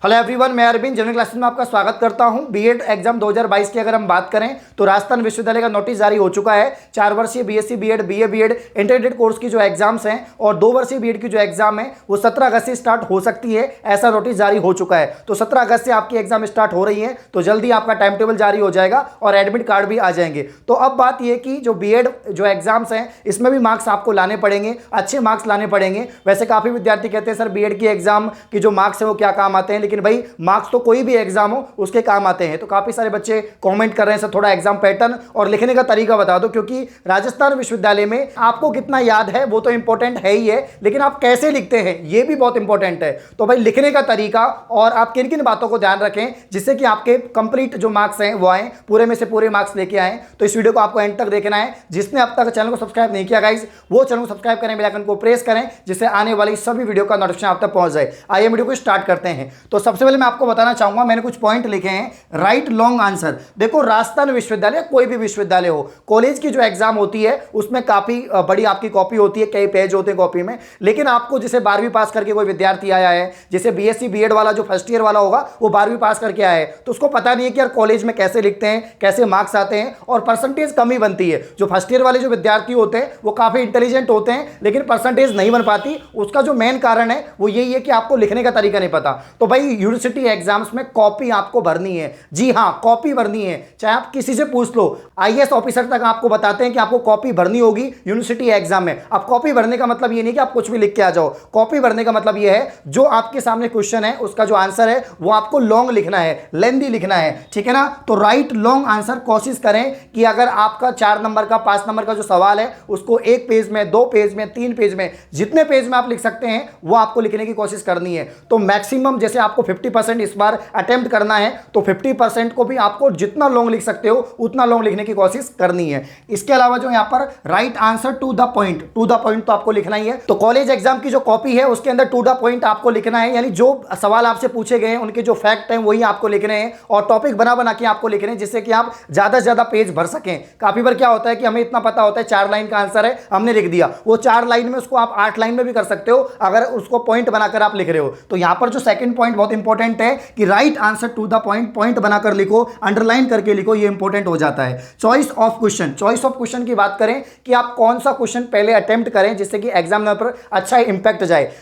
Hello everyone, मैं Arvind general classes में आपका स्वागत करता हूं। बीएड एग्जाम 2022 की अगर हम बात करें तो राजस्थान विश्वविद्यालय का नोटिस जारी हो चुका है। 4 वर्षीय BSc BEd, BA BEd intermediate course की जो एग्जाम्स हैं और 2 वर्षीय बीएड की जो एग्जाम है वो 17 अगस्त से स्टार्ट हो सकती है, ऐसा नोटिस जारी हो चुका है। तो 17 अगस्त से आपकी एग्जाम स्टार्ट हो रही है, तो जल्दी आपका टाइम टेबल जारी हो जाएगा और एडमिट कार्ड भी आ जाएंगे। तो अब बात यह कि जो बीएड जो एग्जाम्स हैं इसमें भी मार्क्स आपको लाने पड़ेंगे, अच्छे मार्क्स लाने पड़ेंगे। वैसे काफी विद्यार्थी कहते हैं सर बीएड की एग्जाम की जो मार्क्स है वो क्या काम आते हैं, लेकिन भाई मार्क्स तो कोई भी एग्जाम हो उसके काम आते हैं। तो काफी सारे बच्चे कमेंट कर रहे हैं सर थोड़ा एग्जाम पैटर्न और लिखने का तरीका बता दो, क्योंकि राजस्थान विश्वविद्यालय में आपको कितना याद है वो तो इंपॉर्टेंट है ही है, लेकिन आप कैसे लिखते हैं ये भी बहुत इंपॉर्टेंट है। तो भाई लिखने का तरीका और आप किन किन बातों को ध्यान रखें जिससे कि आपके कंप्लीट जो मार्क्स हैं वो आए, पूरे में से पूरे मार्क्स लेके आए। तो इस वीडियो को आपको एंड तक देखना है। जिसने अब तक चैनल को सब्सक्राइब नहीं किया गाइस, वो चैनल को सब्सक्राइब करें, बेल आइकन को प्रेस करें, जिससे आने वाली सभी वीडियो का नोटिफिकेशन आप तक पहुंच जाए। आइए वीडियो को स्टार्ट करते हैं। तो सबसे पहले मैं आपको बताना चाहूंगा, मैंने कुछ पॉइंट लिखे हैं। Right long answer. देखो राजस्थान विश्वविद्यालय कोई भी विश्वविद्यालय हो, कॉलेज की जो एग्जाम होती है उसमें काफी बड़ी आपकी कॉपी होती है, कई पेज होते हैं कॉपी में। लेकिन आपको जैसे 12वीं पास करके कोई विद्यार्थी आया है, जैसे बीएससी बीएड वाला जो फर्स्ट ईयर वाला होगा वो 12वीं पास करके आया है, तो उसको पता नहीं है कि यार कॉलेज में कैसे लिखते हैं, कैसे मार्क्स आते हैं, और परसेंटेज कमी बनती है। जो फर्स्ट ईयर वाले जो विद्यार्थी होते हैं वो काफी इंटेलिजेंट होते हैं, लेकिन परसेंटेज नहीं बन पाती। उसका जो मेन कारण है वो यही है कि आपको लिखने का तरीका नहीं पता। तो भाई यूनिवर्सिटी एग्जाम्स में कॉपी आपको भरनी है। जी हां, कॉपी भरनी है। चाहे आप किसी से पूछ लो, आईएएस ऑफिसर तक आपको बताते हैं कि आपको कॉपी भरनी होगी यूनिवर्सिटी एग्जाम में। अब कॉपी भरने का मतलब ये नहीं कि आप कुछ भी लिख के आ जाओ। कॉपी भरने का मतलब ये है जो आपके सामने क्वेश्चन है उसका जो आंसर है वो आपको लॉन्ग लिखना है, लेंथी लिखना है, ठीक है ना। तो राइट लॉन्ग आंसर कोशिश करें कि अगर आपका 4 नंबर का 5 नंबर का जो सवाल है उसको 1 पेज में, 2 पेज में, 3 पेज में, जितने पेज में आप लिख सकते हैं वो आपको लिखने की कोशिश करनी है। तो मैक्सिमम जैसे आपको 50% इस बार अटेम्प्ट करना है तो 50% को भी आपको जितना लॉन्ग लिख सकते हो उतना लॉन्ग लिखने की कोशिश करनी है। इसके अलावा जो यहां पर right answer to the point तो आपको लिखना ही है। तो कॉलेज एग्जाम की जो कॉपी है उसके अंदर टू द पॉइंट आपको लिखना है, यानी जो सवाल आपसे पूछे गए हैं उनके जो फैक्ट हैं वही आपको लिखने हैं, और टॉपिक बना बना के आपको लिखने हैं जिससे कि आप ज्यादा से ज्यादा पेज भर सकें। काफी बार क्या होता है कि हमें इतना पता होता है 4 लाइन का आंसर है, हमने लिख दिया, वो 4 लाइन में उसको आप 8 लाइन में भी कर सकते हो अगर उसको पॉइंट बनाकर आप लिख रहे हो। तो यहां पर जो सेकंड पॉइंट बहुत इंपॉर्टेंट है कि right answer to the point बनाकर लिखो, अंडरलाइन करके लिखो, ये इंपॉर्टेंट हो जाता है। चॉइस ऑफ क्वेश्चन की बात करें कि आप कौन सा क्वेश्चन पहले अटेम्प्ट करें जिससे कि एग्जाम पर अच्छा इंपैक्ट जाए।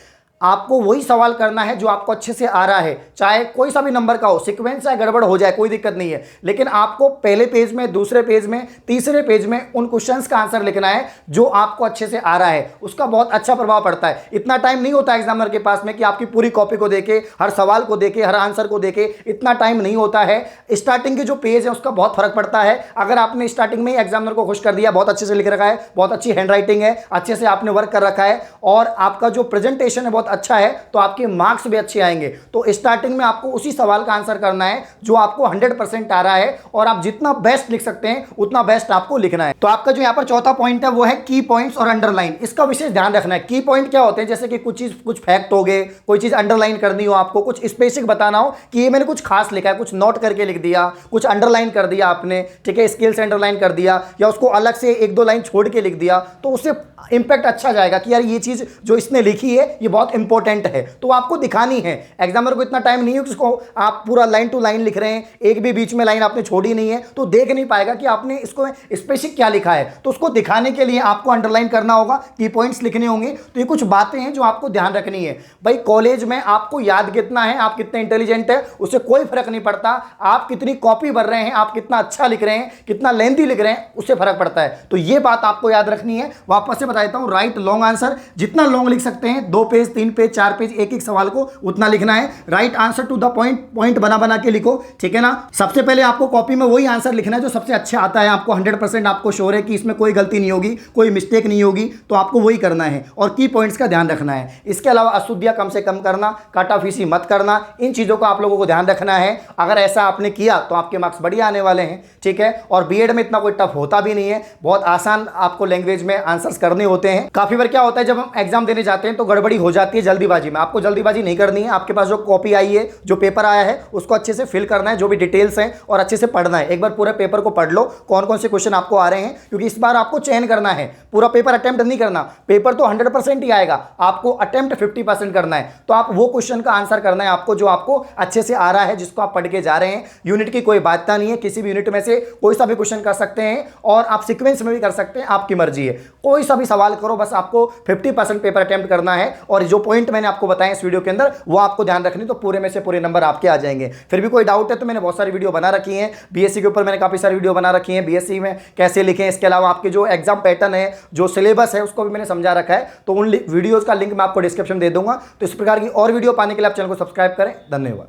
आपको वही सवाल करना है जो आपको अच्छे से आ रहा है, चाहे कोई सा भी नंबर का हो, सीक्वेंस चाहे गड़बड़ हो जाए कोई दिक्कत नहीं है, लेकिन आपको पहले पेज में, दूसरे पेज में, तीसरे पेज में उन क्वेश्चंस का आंसर लिखना है जो आपको अच्छे से आ रहा है। उसका बहुत अच्छा प्रभाव पड़ता है। इतना टाइम नहीं होता एग्जामिनर के पास में कि आपकी पूरी कॉपी को देखे, हर सवाल को देखे, हर आंसर को देखे, इतना टाइम नहीं होता है। स्टार्टिंग के जो पेज है उसका बहुत फर्क पड़ता है। अगर आपने स्टार्टिंग में ही एग्जामिनर को खुश कर दिया, बहुत अच्छे से लिख रखा है, बहुत अच्छी हैंड राइटिंग है, अच्छे से आपने वर्क कर रखा है और आपका जो प्रेजेंटेशन है बहुत अच्छा है, तो आपके मार्क्स भी अच्छे आएंगे। तो स्टार्टिंग में आपको उसी सवाल का आंसर करना है जो आपको 100% आ रहा है, और आप जितना बेस्ट लिख सकते हैं उतना बेस्ट आपको लिखना है। तो आपका जो यहां पर चौथा पॉइंट है वो है की पॉइंट्स और अंडरलाइन। इसका विशेष ध्यान रखना है। की पॉइंट क्या होते हैं, जैसे कि कुछ फैक्ट हो गए, कोई चीज अंडरलाइन करनी हो, आपको कुछ स्पेसिफिक बताना हो कि ये मैंने कुछ खास लिखा है, कुछ नोट करके लिख दिया, कुछ अंडरलाइन कर दिया आपने, ठीक है, स्केल से अंडरलाइन कर दिया, या उसको अलग से 1-2 लाइन छोड़ के लिख दिया, तो उससे इंपैक्ट अच्छा जाएगा कि यार ये चीज जो इसने लिखी है ये बहुत इंपॉर्टेंट है। तो आपको दिखानी है। एग्जामिनर को इतना टाइम नहीं है कि उसको आप पूरा लाइन टू लाइन लिख रहे हैं, एक भी बीच में लाइन आपने छोड़ी नहीं है, तो देख नहीं पाएगा कि आपने इसको स्पेसिफिक क्या लिखा है। तो उसको दिखाने के लिए आपको अंडरलाइन करना होगा, की पॉइंट्स लिखने होंगे। तो ये कुछ बातें हैं जो आपको ध्यान रखनी है। भाई कॉलेज में आपको याद कितना है, आप कितने इंटेलिजेंट है, उससे कोई फर्क नहीं पड़ता। आप कितनी कॉपी भर रहे हैं, आप कितना अच्छा लिख रहे हैं, कितना लेंथी लिख रहे हैं, उससे फर्क पड़ता है। तो ये बात आपको याद रखनी है। वापस से बता देता हूं, राइट लॉन्ग आंसर जितना लॉन्ग लिख सकते हैं, 2 पेज, 3 पेज, 4 पेज, एक सवाल को उतना लिखना है। Right answer to the point बना बना के लिखो, ठीक है ना। सबसे पहले आपको कॉपी में वही आंसर लिखना है जो सबसे अच्छा आता है, आपको 100% आपको श्योर है कि इसमें कोई गलती नहीं होगी, कोई मिस्टेक नहीं होगी, तो आपको वही करना है और की पॉइंट्स का ध्यान रखना है। इसके अलावा अशुद्धियां कम से कम करना, काटाफीसी मत करना, इन चीजों का आप लोगों को ध्यान रखना है। अगर ऐसा आपने किया तो आपके मार्क्स बढ़िया आने वाले हैं, ठीक है। और बीएड में इतना कोई टफ होता भी नहीं है, बहुत आसान आपको लैंग्वेज में आंसर्स करने होते हैं। काफी बार क्या होता है जब हम एग्जाम देने जाते हैं तो गड़बड़ी हो जाती जाती है जल्दीबाजी में। आपको जल्दीबाजी नहीं करनी है, आपके पास जो कॉपी आई है, जो पेपर आया है, उसको अच्छे से फिल करना है, जो भी डिटेल्स हैं, और अच्छे से पढ़ना है। एक बार पूरे पेपर को पढ़ लो, कौन कौन से क्वेश्चन आपको आ रहे हैं, क्योंकि इस बार आपको चयन करना है, पूरा पेपर अटेम्प्ट नहीं करना। पेपर तो 100% ही आएगा, आपको अटेम्प्ट 50% करना है। तो आप वो क्वेश्चन का आंसर करना है आपको जो आपको अच्छे से आ रहा है, जिसको आप पढ़ के जा रहे हैं। यूनिट की कोई बाध्यता नहीं है, किसी भी यूनिट में से कोई सा भी क्वेश्चन कर सकते हैं, और आप सीक्वेंस में भी कर सकते हैं, आपकी मर्जी है। कोई सा भी सवाल करो, बस आपको 50% पेपर अटेम्प्ट करना है। और जो पॉइंट मैंने आपको बताया इस वीडियो के अंदर, वो आपको ध्यान रखनी, तो पूरे में से पूरे नंबर आपके आ जाएंगे। फिर भी कोई डाउट है तो मैंने बहुत सारी वीडियो बना रखी है, बीएससी के ऊपर मैंने काफी सारी वीडियो बना रखी है, बीएससी में कैसे लिखें, इसके अलावा आपके जो एग्जाम पैटर्न है, जो सिलेबस है, उसको भी मैंने समझा रखा है। तो उन वीडियोस का लिंक मैं आपको डिस्क्रिप्शन में दे दूंगा। तो इस प्रकार की और वीडियो पाने के लिए आप चैनल को सब्सक्राइब करें। धन्यवाद।